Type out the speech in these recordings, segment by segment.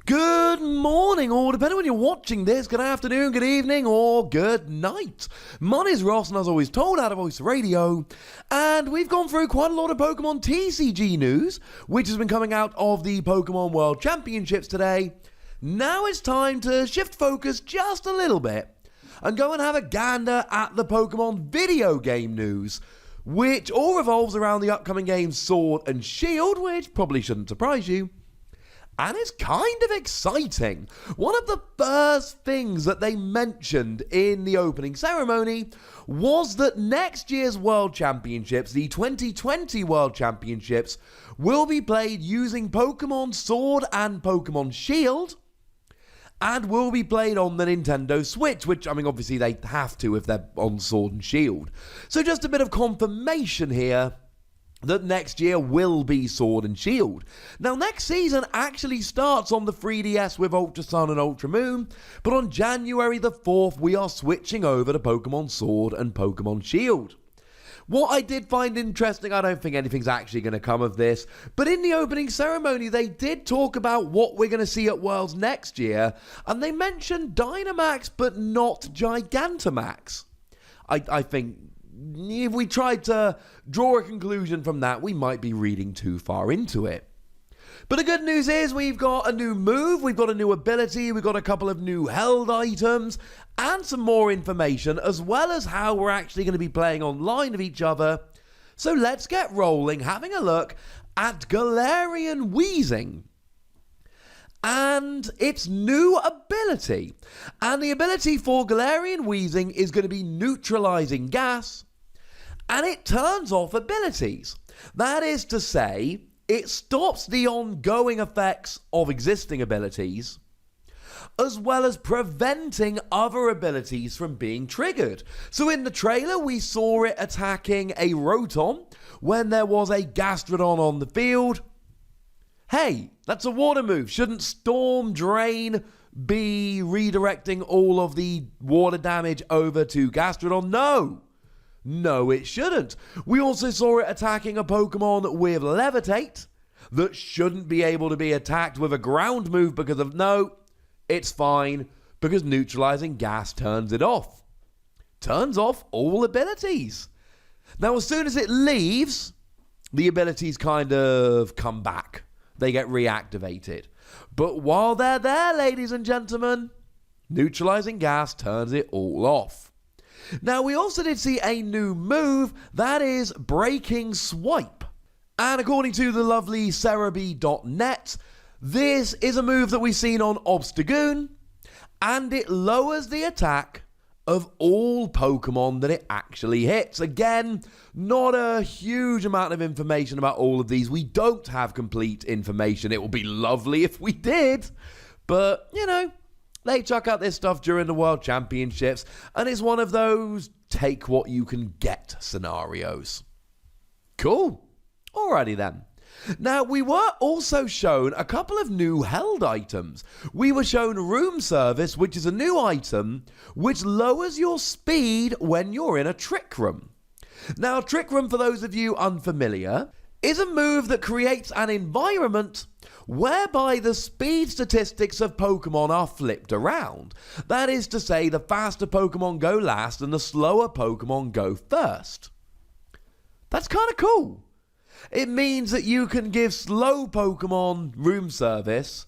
Good morning, or depending when you're watching this, good afternoon, good evening, or good night. My name is Ross, and as always told, out of Voice Radio, and we've gone through quite a lot of Pokemon TCG news, which has been coming out of the Pokemon World Championships today. Now it's time to shift focus just a little bit and go and have a gander at the Pokemon video game news, which all revolves around the upcoming games Sword and Shield, which probably shouldn't surprise you. And it's kind of exciting. One of the first things that they mentioned in the opening ceremony was that next year's World Championships, the 2020 World Championships, will be played using Pokemon Sword and Pokemon Shield, and will be played on the Nintendo Switch, which, I mean, obviously they have to if they're on Sword and Shield. So just a bit of confirmation here that next year will be Sword and Shield. Now, next season actually starts on the 3DS with Ultra Sun and Ultra Moon, but on January the 4th, we are switching over to Pokemon Sword and Pokemon Shield. What I did find interesting, I don't think anything's actually going to come of this, but in the opening ceremony, they did talk about what we're going to see at Worlds next year, and they mentioned Dynamax, but not Gigantamax. I think if we tried to draw a conclusion from that, we might be reading too far into it. But the good news is we've got a new move, we've got a new ability, we've got a couple of new held items, and some more information, as well as how we're actually going to be playing online with each other. So let's get rolling, having a look at Galarian Weezing and its new ability. And the ability for Galarian Weezing is going to be neutralizing gas, and it turns off abilities. That is to say, it stops the ongoing effects of existing abilities, as well as preventing other abilities from being triggered. So in the trailer, we saw it attacking a Rotom when there was a Gastrodon on the field. Hey, that's a water move. Shouldn't Storm Drain be redirecting all of the water damage over to Gastrodon? No, it shouldn't. We also saw it attacking a Pokemon with Levitate that shouldn't be able to be attacked with a ground move because of... No, it's fine because neutralizing gas turns it off. Turns off all abilities. Now, as soon as it leaves, the abilities kind of come back. They get reactivated. But while they're there, ladies and gentlemen, neutralizing gas turns it all off. Now, we also did see a new move, that is Breaking Swipe. And according to the lovely Cerebi.net, this is a move that we've seen on Obstagoon, and it lowers the attack of all Pokemon that it actually hits. Again, not a huge amount of information about all of these. We don't have complete information. It would be lovely if we did, but, you know, they chuck out this stuff during the World Championships, and it's one of those take what you can get scenarios. Cool. Alrighty then. Now, we were also shown a couple of new held items. We were shown Room Service, which is a new item which lowers your speed when you're in a Trick Room. Now, Trick Room, for those of you unfamiliar, is a move that creates an environment whereby the speed statistics of Pokemon are flipped around. That is to say, the faster Pokemon go last and the slower Pokemon go first. That's kind of cool. It means that you can give slow Pokemon room service,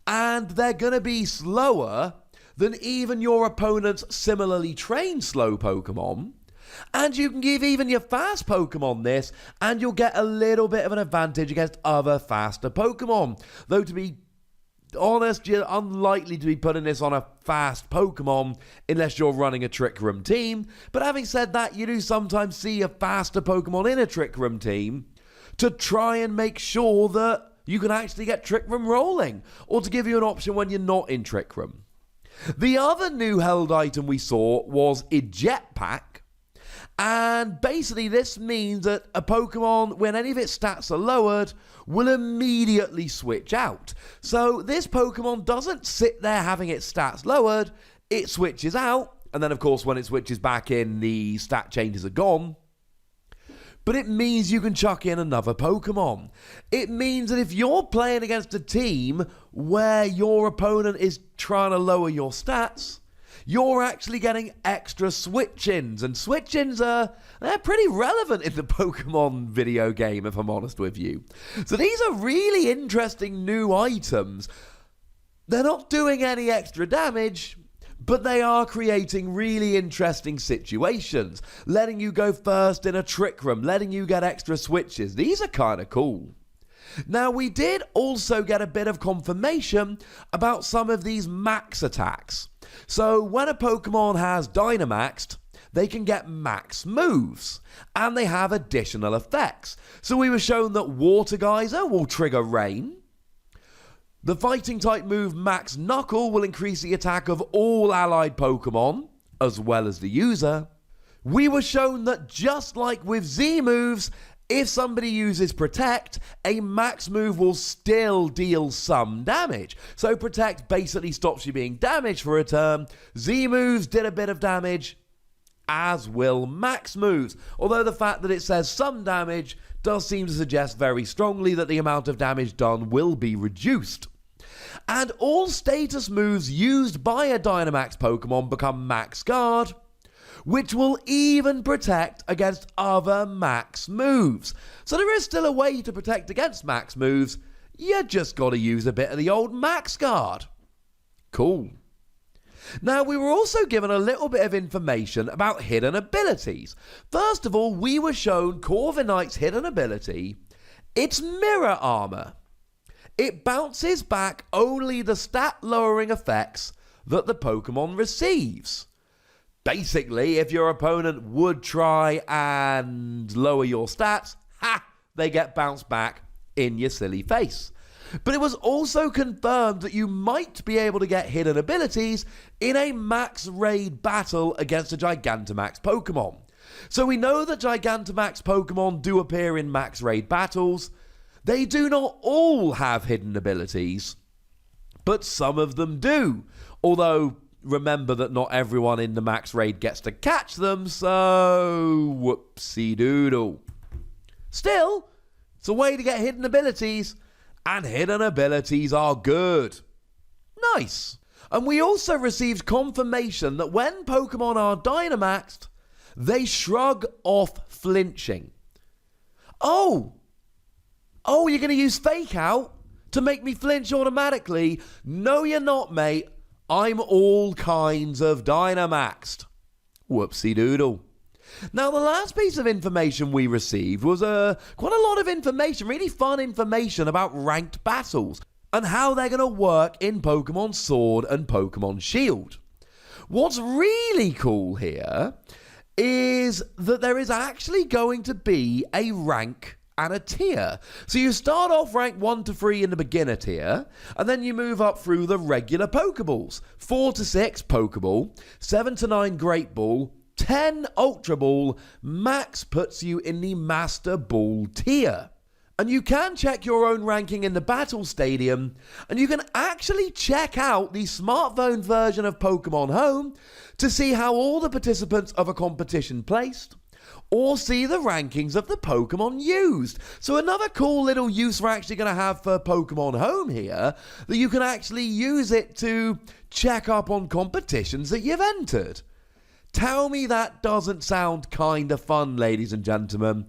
and they're going to be slower than even your opponent's similarly trained slow Pokemon. And you can give even your fast Pokemon this, and you'll get a little bit of an advantage against other faster Pokemon. Though, to be honest, you're unlikely to be putting this on a fast Pokemon unless you're running a Trick Room team. But having said that, you do sometimes see a faster Pokemon in a Trick Room team to try and make sure that you can actually get Trick Room rolling, or to give you an option when you're not in Trick Room. The other new held item we saw was a Jetpack, and basically this means that a Pokemon, when any of its stats are lowered, will immediately switch out. So this Pokemon doesn't sit there having its stats lowered, it switches out, and then of course when it switches back in, the stat changes are gone. but it means you can chuck in another Pokemon. It means that if you're playing against a team where your opponent is trying to lower your stats, you're actually getting extra switch-ins. And switch-ins they're pretty relevant in the Pokemon video game, if I'm honest with you. So these are really interesting new items. They're not doing any extra damage, but they are creating really interesting situations, letting you go first in a trick room, letting you get extra switches. These are kind of cool. Now, we did also get a bit of confirmation about some of these max attacks. So when a Pokemon has Dynamaxed, they can get max moves, and they have additional effects. So we were shown that Water Geyser will trigger Rain. The fighting type move Max Knuckle will increase the attack of all allied Pokemon, as well as the user. We were shown that just like with Z moves, if somebody uses Protect, a max move will still deal some damage. So Protect basically stops you being damaged for a turn. Z moves did a bit of damage, as will max moves. Although the fact that it says some damage does seem to suggest very strongly that the amount of damage done will be reduced. And all status moves used by a Dynamax Pokemon become Max Guard, which will even protect against other max moves. So there is still a way to protect against max moves, you just got to use a bit of the old Max Guard. Cool. Now, we were also given a little bit of information about hidden abilities. First of all, we were shown Corviknight's hidden ability. It's Mirror Armor. It bounces back only the stat lowering effects that the Pokemon receives. Basically, if your opponent would try and lower your stats, they get bounced back in your silly face. But it was also confirmed that you might be able to get hidden abilities in a max raid battle against a Gigantamax Pokemon. So we know that Gigantamax Pokemon do appear in max raid battles. They do not all have hidden abilities, but some of them do. Although, remember that not everyone in the max raid gets to catch them, so whoopsie doodle. Still, it's a way to get hidden abilities, and hidden abilities are good. Nice. And we also received confirmation that when Pokemon are Dynamaxed, they shrug off flinching. Oh, you're going to use Fake Out to make me flinch automatically? No, you're not, mate. I'm all kinds of Dynamaxed. Whoopsie doodle. Now, the last piece of information we received was quite a lot of information, really fun information about ranked battles and how they're going to work in Pokemon Sword and Pokemon Shield. What's really cool here is that there is actually going to be a rank and a tier. So you start off rank 1 to 3 in the beginner tier, and then you move up through the regular Pokeballs. 4 to 6 Pokeball, 7 to 9 Great Ball, 10 Ultra Ball, max puts you in the Master Ball tier. And you can check your own ranking in the Battle Stadium, and you can actually check out the smartphone version of Pokemon Home to see how all the participants of a competition placed, or see the rankings of the Pokemon used. So another cool little use we're actually going to have for Pokemon Home here, that you can actually use it to check up on competitions that you've entered. Tell me that doesn't sound kind of fun, ladies and gentlemen.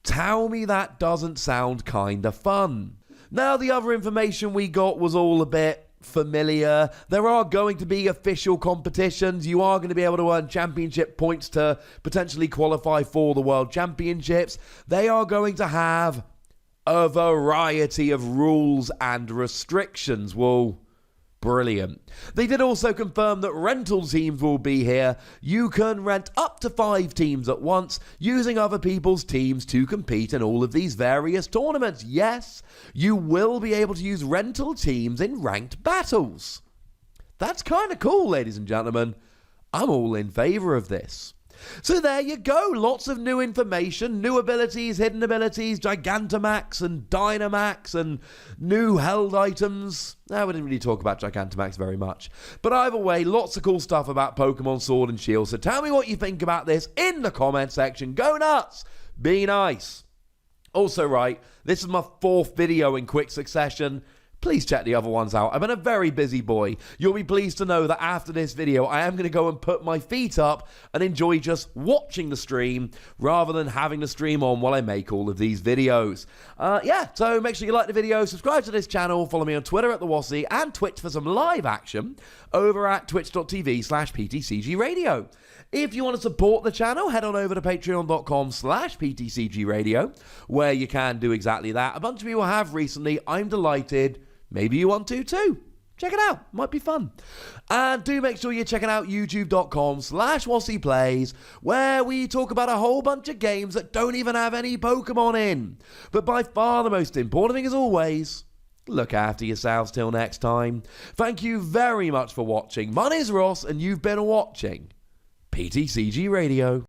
Tell me that doesn't sound kind of fun. Now, the other information we got was all a bit familiar. There are going to be official competitions. You are going to be able to earn championship points to potentially qualify for the World Championships. They are going to have a variety of rules and restrictions. Well, brilliant. They did also confirm that rental teams will be here. You can rent up to 5 teams at once, using other people's teams to compete in all of these various tournaments. Yes, you will be able to use rental teams in ranked battles. That's kind of cool, ladies and gentlemen. I'm all in favor of this. So there you go, lots of new information, new abilities, hidden abilities, Gigantamax and Dynamax and new held items. We didn't really talk about Gigantamax very much. But either way, lots of cool stuff about Pokemon Sword and Shield. So tell me what you think about this in the comment section. Go nuts! Be nice. Also, right, this is my 4th video in quick succession. Please check the other ones out. I've been a very busy boy. You'll be pleased to know that after this video, I am going to go and put my feet up and enjoy just watching the stream rather than having the stream on while I make all of these videos. So make sure you like the video, subscribe to this channel, follow me on Twitter at TheWassy and Twitch for some live action over at twitch.tv/PTCGradio. If you want to support the channel, head on over to patreon.com/PTCGradio, where you can do exactly that. A bunch of people have recently. I'm delighted. Maybe you want to too. Check it out. Might be fun. And do make sure you're checking out youtube.com/WassyPlays, where we talk about a whole bunch of games that don't even have any Pokemon in. But by far the most important thing, as always, look after yourselves till next time. Thank you very much for watching. My name is Ross, and you've been watching PTCG Radio.